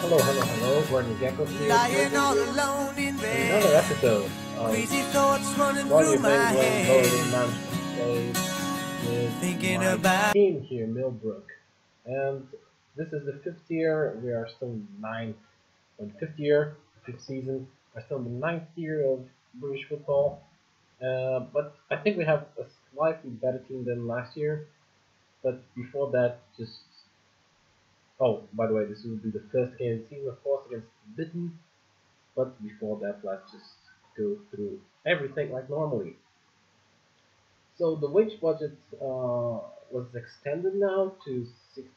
Hello, Gordon Gecko here Lying all with alone in another bed, episode of crazy thoughts running What Do through You my Think When Lower head, Management Plays with thinking my about team here, Millbrook. And this is the fifth year, we are still in ninth, or the fifth season, we're still in the ninth year of British football. But I think we have a slightly better team than last year. But before that, by the way, this will be the first game of the season, of course, against Bitten. But before that, let's just go through everything like normally. So the wage budget was extended now to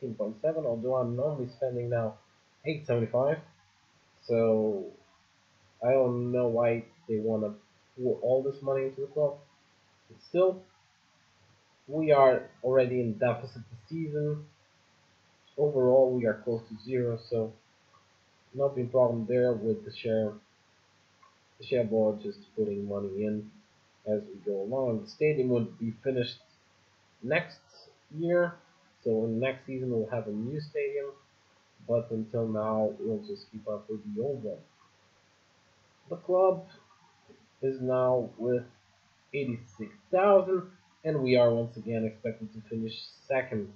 16.7, although I'm normally spending now 8.75. So I don't know why they want to pour all this money into the club. But still, we are already in deficit this season. Overall, we are close to zero, so not been problem there with the share board just putting money in as we go along. The stadium would be finished next year, so in next season we'll have a new stadium, but until now we'll just keep up with the old one. The club is now with 86,000, and we are once again expected to finish second.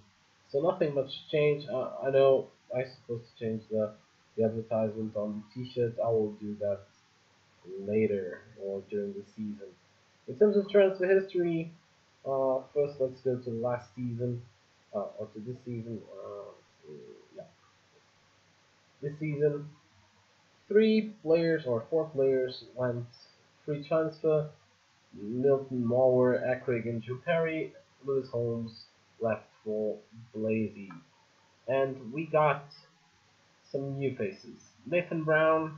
So nothing much change. I know I'm supposed to change the advertisement on the t-shirt. I will do that later or during the season. In terms of transfer history, first let's go to last season, or to this season. Yeah, this season, three players or four players went free transfer. Milton, Mower, Eckrig, and Drew Perry. Lewis Holmes left for Blazy. And we got some new faces. Nathan Brown,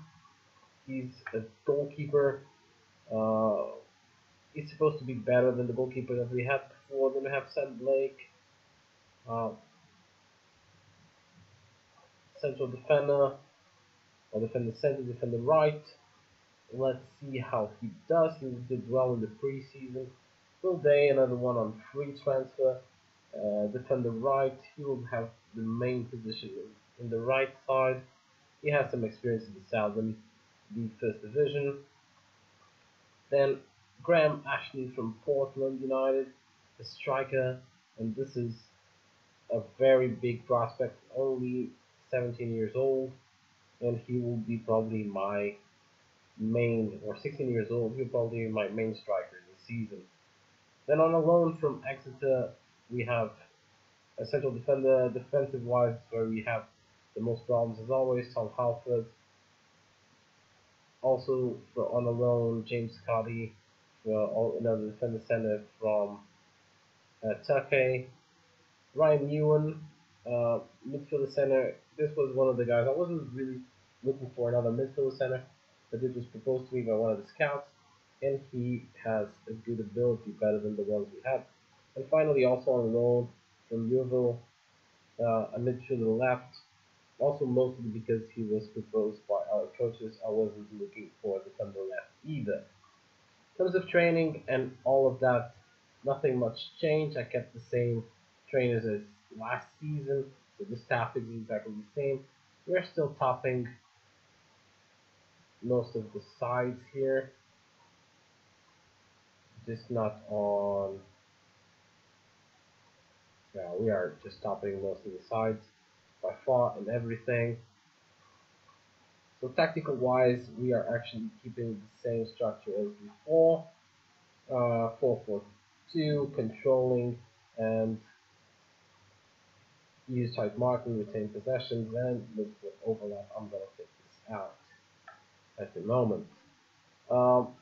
he's a goalkeeper. Uh, he's supposed to be better than the goalkeeper that we had before. Then we have Sam Blake, uh, central defender, or defender center, defender right. Let's see how he does. He did well in the preseason. Will Day, another one on free transfer. Defender right. He will have the main position in the right side. He has some experience in the Southern, the First Division. Then Graham Ashley from Portland United, a striker, and this is a very big prospect, only 17 years old, and he will be probably my main, or 16 years old, he'll probably be my main striker this season. Then on a loan from Exeter, we have a central defender, defensive wise, where we have the most problems as always, Tom Halford. Also on a loan, James Scotty, another defender center from Turkey. Ryan Newen, midfielder center. This was one of the guys. I wasn't really looking for another midfielder center, but this was proposed to me by one of the scouts, and he has a good ability, better than the ones we had. And finally, also on loan from Yeovil, a midfielder left. Also, mostly because he was proposed by our coaches, I wasn't looking for a defender left either. In terms of training and all of that, nothing much changed. I kept the same trainers as last season, so the staff is exactly the same. We're still topping most of the sides here, just not on. Yeah, we are just topping most of the sides by far and everything. So tactical wise, we are actually keeping the same structure as before. 4-4-2, controlling and use tight marking, retain possessions, and look for overlap. I'm going to take this out at the moment. Under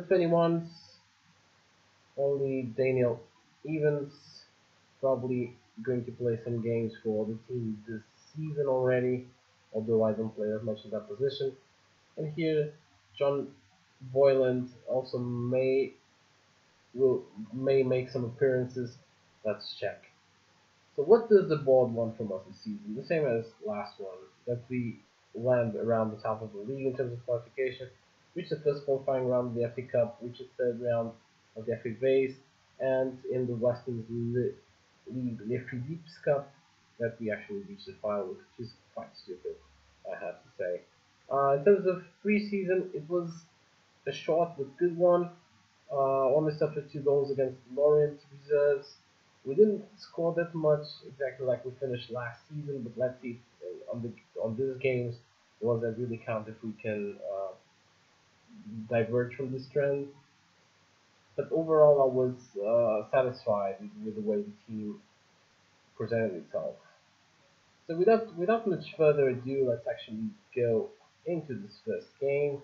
21s, only Daniel Evans probably going to play some games for the team this season already, although I don't play that much in that position. And here, John Boyland also may make some appearances. Let's check. So what does the board want from us this season? The same as last one, that we land around the top of the league in terms of qualification, reach the first qualifying round of the FA Cup, reach the third round of the FA Vase, and in the Western League, Le Philippe's Cup, that we actually reached the final, which is quite stupid, I have to say. In terms of preseason, it was a short but good one. Only suffered 2 goals against Lorient reserves. We didn't score that much, exactly like we finished last season, but let's see on these games, the ones that really count, if we can diverge from this trend. But overall, I was satisfied with the way the team presented itself. So without much further ado, let's actually go into this first game.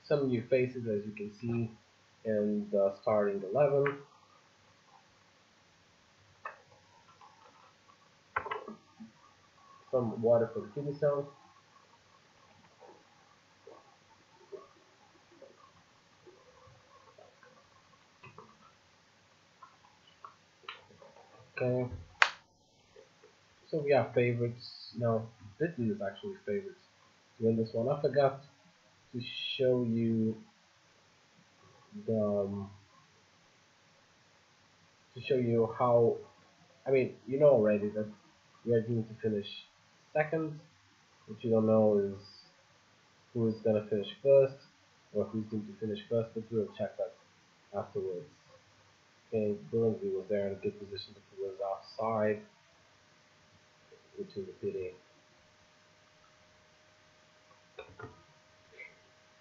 Some new faces, as you can see, in the starting 11. Some water for the kidney stones. Okay. So we are favorites. No, Britain is actually favorites to win this one. I forgot to show you the how. I mean, you know already that we are doomed to finish second. What you don't know is who is gonna finish first or who's doomed to finish first, but we'll check that afterwards. Okay, Billingsley was there in a good position, but he was offside, which is a pity.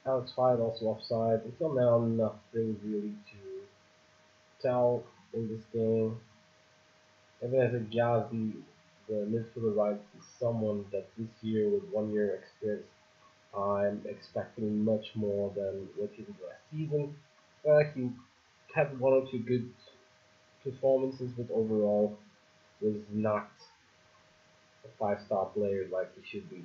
Alex Hyde also offside. Until now, nothing really to tell in this game. Even as a Ghazi, the midfielder right is someone that this year with 1 year experience, I'm expecting much more than what he did last season. He had 1 or 2 good performances, but overall was not a 5-star player like he should be.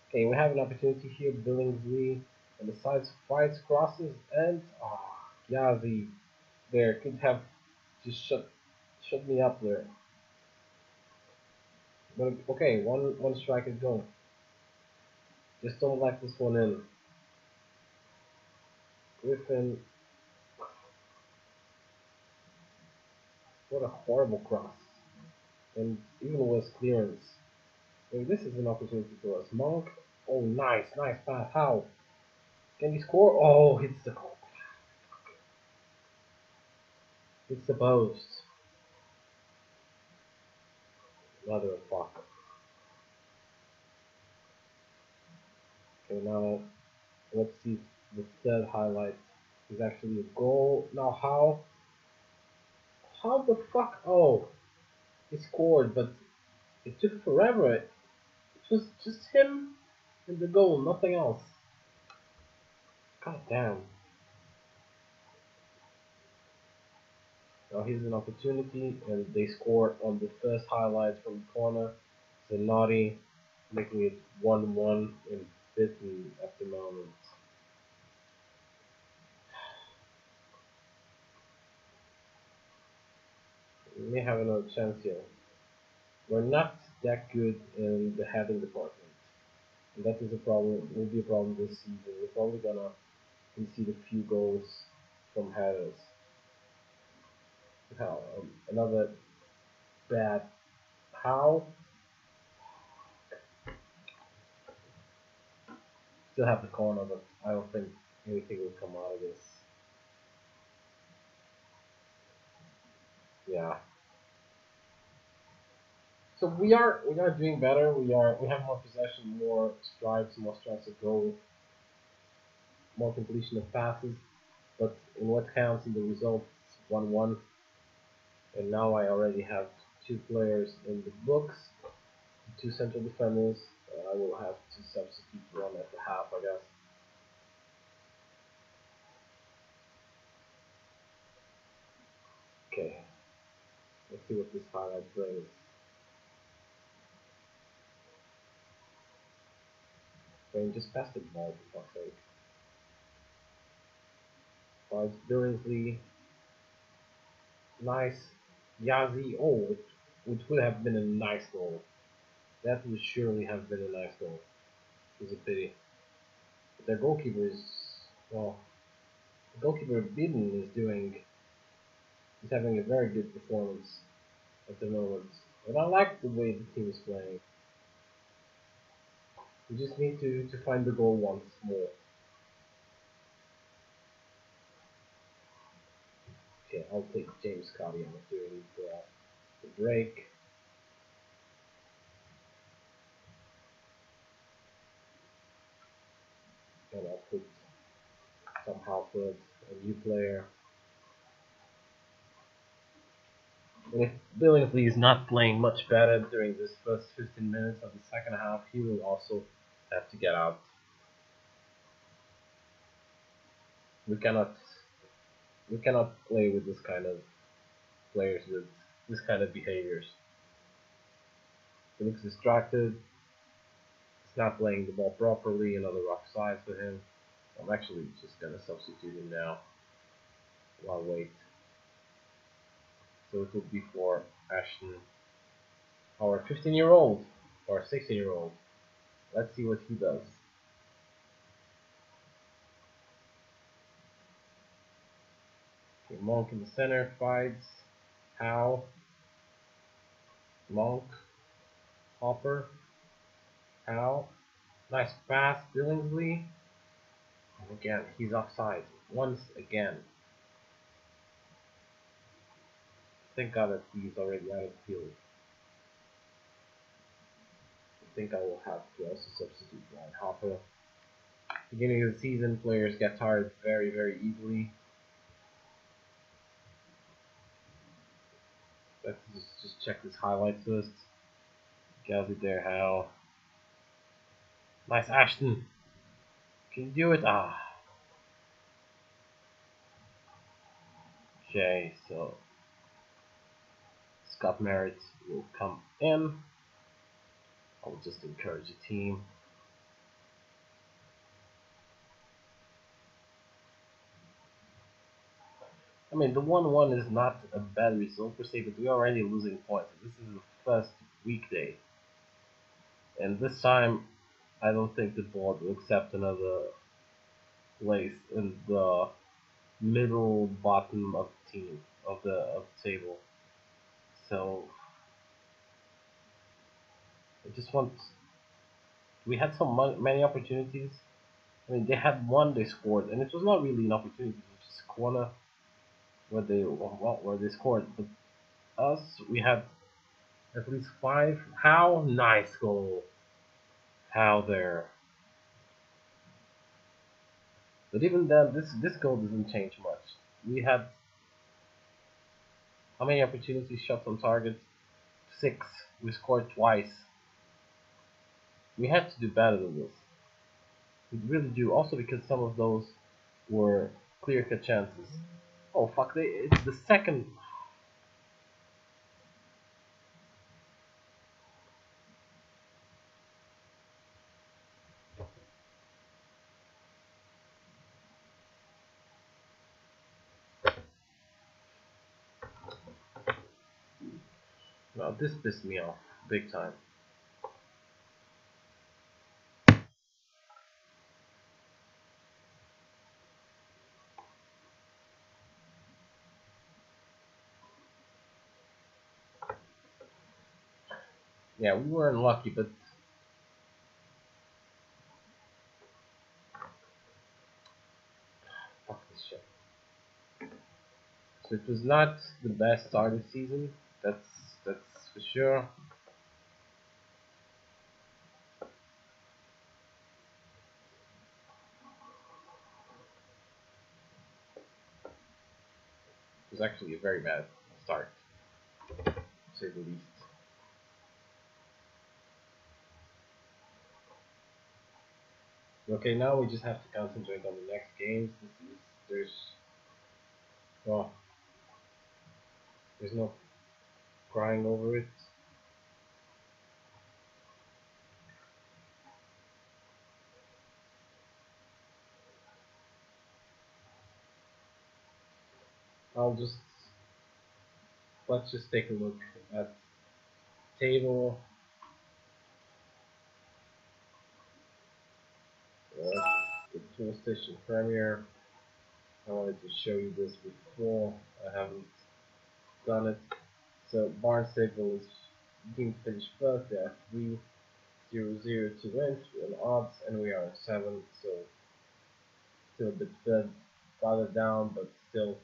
Okay, we have an opportunity here. Billingsley on the sides fights, crosses, and Ghazi there could have just shut me up there. But okay, one strike is gone. Just don't let this one in. Griffin, what a horrible cross. And even worse clearance. Maybe this is an opportunity for us. Monk, oh nice pass. How? Can he score? Oh, hits the goal. It's the post. Mother of fuck. Okay, now let's see the third highlight is actually a goal. Now how? How the fuck? Oh, he scored, but it took forever. It was just him and the goal, nothing else. God damn. Now here's an opportunity, and they scored on the first highlight from the corner. Zanotti making it 1-1 in 50 at the moment. We may have another chance here. We're not that good in the heading department. And that is a problem, will be a problem this season. We're probably gonna concede a few goals from headers. How? Another bad. How? Still have the corner, but I don't think anything will come out of this. Yeah. So we are doing better. We have more possession, more strikes of goal, more completion of passes. But in what counts in the results, 1-1. And now I already have 2 players in the books, 2 central defenders. I will have to substitute one at the half, I guess. Okay, let's see what this highlight brings. Spain just passed the ball, for fuck's sake. Finds Billingsley. Nice. Yazi. Oh, which would have been a nice goal. That would surely have been a nice goal. It was a pity. But their goalkeeper is, well, the goalkeeper Biden is having a very good performance. at the moment. And I like the way the team is playing. We just need to find the goal once more. Okay, I'll take James Cardian during the break. And I'll put Tom Halford, a new player. And if Billingsley is not playing much better during this first 15 minutes of the second half, he will also have to get out. We cannot play with this kind of players with this kind of behaviors. He looks distracted. He's not playing the ball properly. Another rough side for him. I'm actually just gonna substitute him now. While wait. So it will be for Ashton, our 15-year-old or 16-year-old. Let's see what he does. Okay, Monk in the center fights. Howe. Monk. Hopper. Howe. Nice pass, Billingsley. And again, he's offside. Once again. Thank God that he's already out of the field. I think I will have to also substitute Ryan Hopper. Beginning of the season, players get tired very, very easily. Let's just check this highlights first. Gazzy there, Howe. Nice Ashton. Can you do it? Ah. Okay, so Scott Merritt will come in. I'll just encourage the team. I mean, the 1-1 is not a bad result per se, but we're already losing points. This is the first weekday. And this time, I don't think the board will accept another place in the middle bottom of the team, of the table. So, I just want... We had many opportunities. I mean, they had one they scored, and it was not really an opportunity. It was just a corner where they scored. But us, we had at least 5. How nice goal! How there. But even then, this goal doesn't change much. We had how many opportunities, shots on target? 6. We scored twice. We had to do better than this. We really do. Also because some of those were clear-cut chances. Oh fuck! It's the second. Now this pissed me off big time. Yeah, we were unlucky, but fuck this shit. So it was not the best start of the season. That's for sure. It was actually a very bad start, to say the least. Okay, now we just have to concentrate on the next games. Well, there's no crying over it. Let's just take a look at table. The PlayStation Premiere. I wanted to show you this before. I haven't done it. So Barnstable is deemed finished first. They are 3-0-0 to win in odds, and we are 7, so still a bit farther down, but still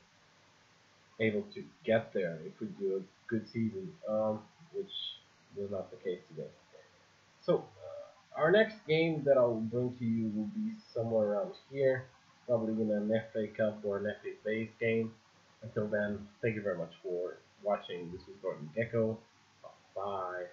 able to get there if we do a good season, which was not the case today. So our next game that I'll bring to you will be somewhere around here, probably in an FA Cup or an FA base game. Until then, thank you very much for watching. This was Gordon Gecko. Bye.